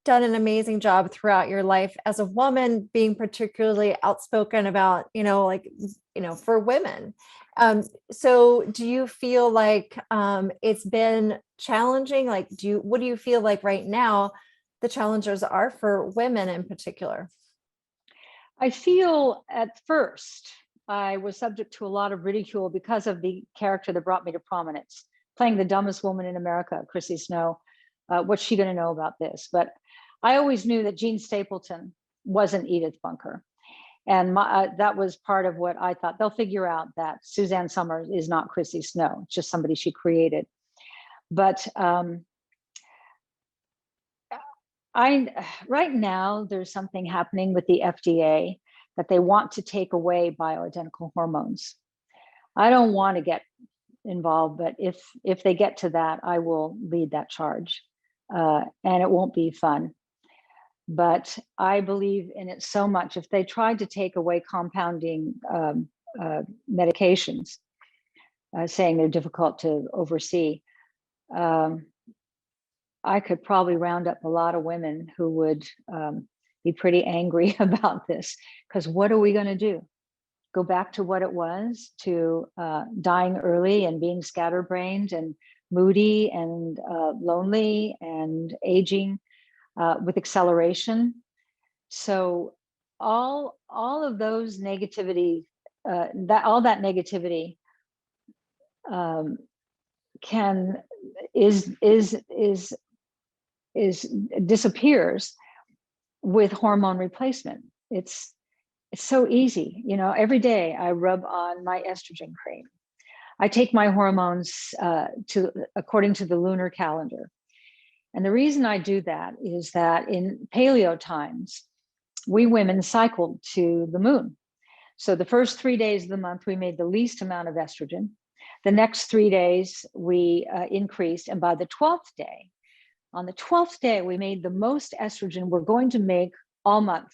done an amazing job throughout your life as a woman, being particularly outspoken about, for women. So do you feel like it's been challenging? Like, what do you feel like right now the challenges are for women in particular? I feel at first I was subject to a lot of ridicule because of the character that brought me to prominence, playing the dumbest woman in America, Chrissy Snow. What's she going to know about this? But I always knew that Jean Stapleton wasn't Edith Bunker. And that was part of what I thought. They'll figure out that Suzanne Somers is not Chrissy Snow, it's just somebody she created. But right now, there's something happening with the FDA that they want to take away bioidentical hormones. I don't want to get involved, but if they get to that, I will lead that charge. And it won't be fun. But I believe in it so much. If they tried to take away compounding medications, saying they're difficult to oversee, I could probably round up a lot of women who would be pretty angry about this, because what are we going to do? Go back to what it was, to dying early and being scatterbrained and moody and lonely and aging with acceleration. So all of those negativity, all that negativity disappears with hormone replacement. It's so easy. Every day I rub on my estrogen cream. I take my hormones according to the lunar calendar. And the reason I do that is that in paleo times, we women cycled to the moon. So the first 3 days of the month, we made the least amount of estrogen. The next 3 days, we increased. And by the 12th day, on the 12th day, we made the most estrogen we're going to make all month.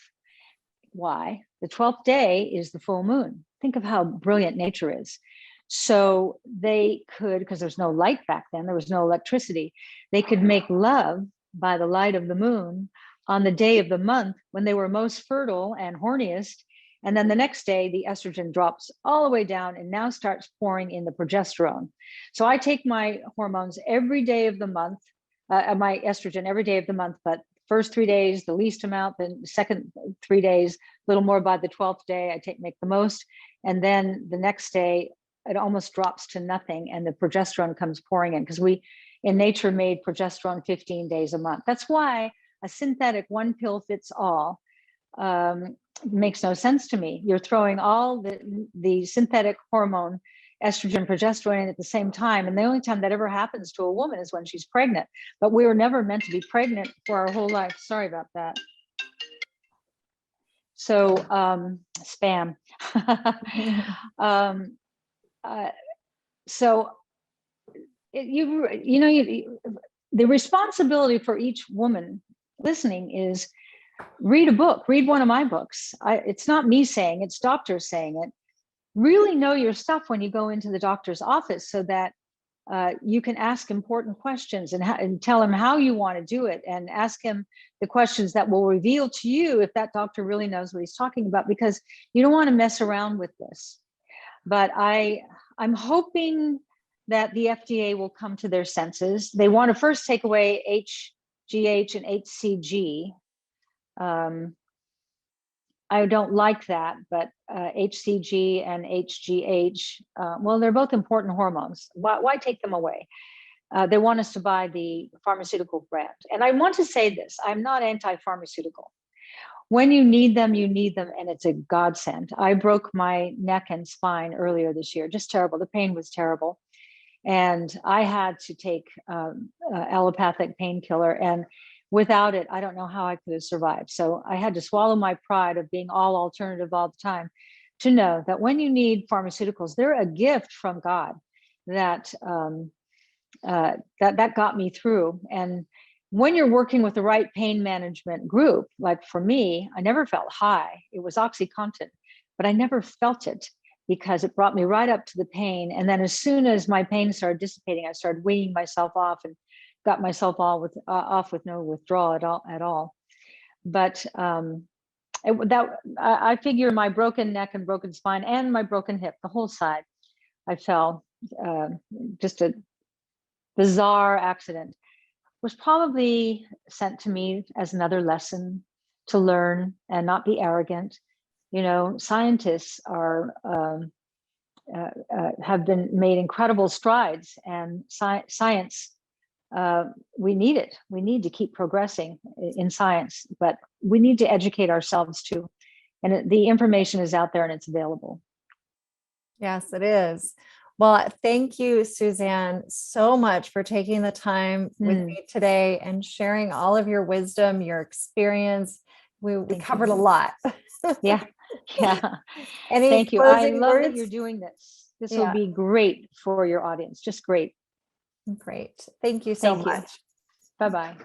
Why? The 12th day is the full moon. Think of how brilliant nature is. So they could, because there's no light back then, there was no electricity, they could make love by the light of the moon on the day of the month when they were most fertile and horniest. And then the next day, the estrogen drops all the way down and now starts pouring in the progesterone. So I take my hormones every day of the month, my estrogen every day of the month, but first 3 days, the least amount, then the second 3 days, a little more by the 12th day, make the most. And then the next day, it almost drops to nothing and the progesterone comes pouring in, because we in nature made progesterone 15 days a month. That's why a synthetic one pill fits all makes no sense to me. You're throwing all the synthetic hormone, estrogen, progesterone in at the same time. And the only time that ever happens to a woman is when she's pregnant. But we were never meant to be pregnant for our whole life. Sorry about that. So spam. So the responsibility for each woman listening is read a book, read one of my books. It's not me saying, it's doctors saying it. Really know your stuff when you go into the doctor's office, so that you can ask important questions and tell him how you want to do it, and ask him the questions that will reveal to you if that doctor really knows what he's talking about, because you don't want to mess around with this. But I'm hoping that the FDA will come to their senses. They want to first take away HGH and HCG. I don't like that, but HCG and HGH, well, they're both important hormones. Why take them away? They want us to buy the pharmaceutical brand. And I want to say this, I'm not anti-pharmaceutical. When you need them, and it's a godsend. I broke my neck and spine earlier this year, just terrible. The pain was terrible. And I had to take allopathic painkiller, and without it, I don't know how I could have survived. So I had to swallow my pride of being all alternative all the time, to know that when you need pharmaceuticals, they're a gift from God that that got me through. And when you're working with the right pain management group, like for me, I never felt high. It was OxyContin, but I never felt it, because it brought me right up to the pain. And then as soon as my pain started dissipating, I started weaning myself off and got myself off with no withdrawal at all. But I figure my broken neck and broken spine and my broken hip, the whole side, I fell, just a bizarre accident, was probably sent to me as another lesson to learn and not be arrogant. Scientists have been made incredible strides, and science, we need it. We need to keep progressing in science, but we need to educate ourselves too. And the information is out there and it's available. Yes, it is. Well, thank you, Suzanne, so much for taking the time with me today and sharing all of your wisdom, your experience. We covered a lot. Yeah. Thank you. I love that you're doing this. This will be great for your audience. Just great. Great. Thank you so much. Bye-bye.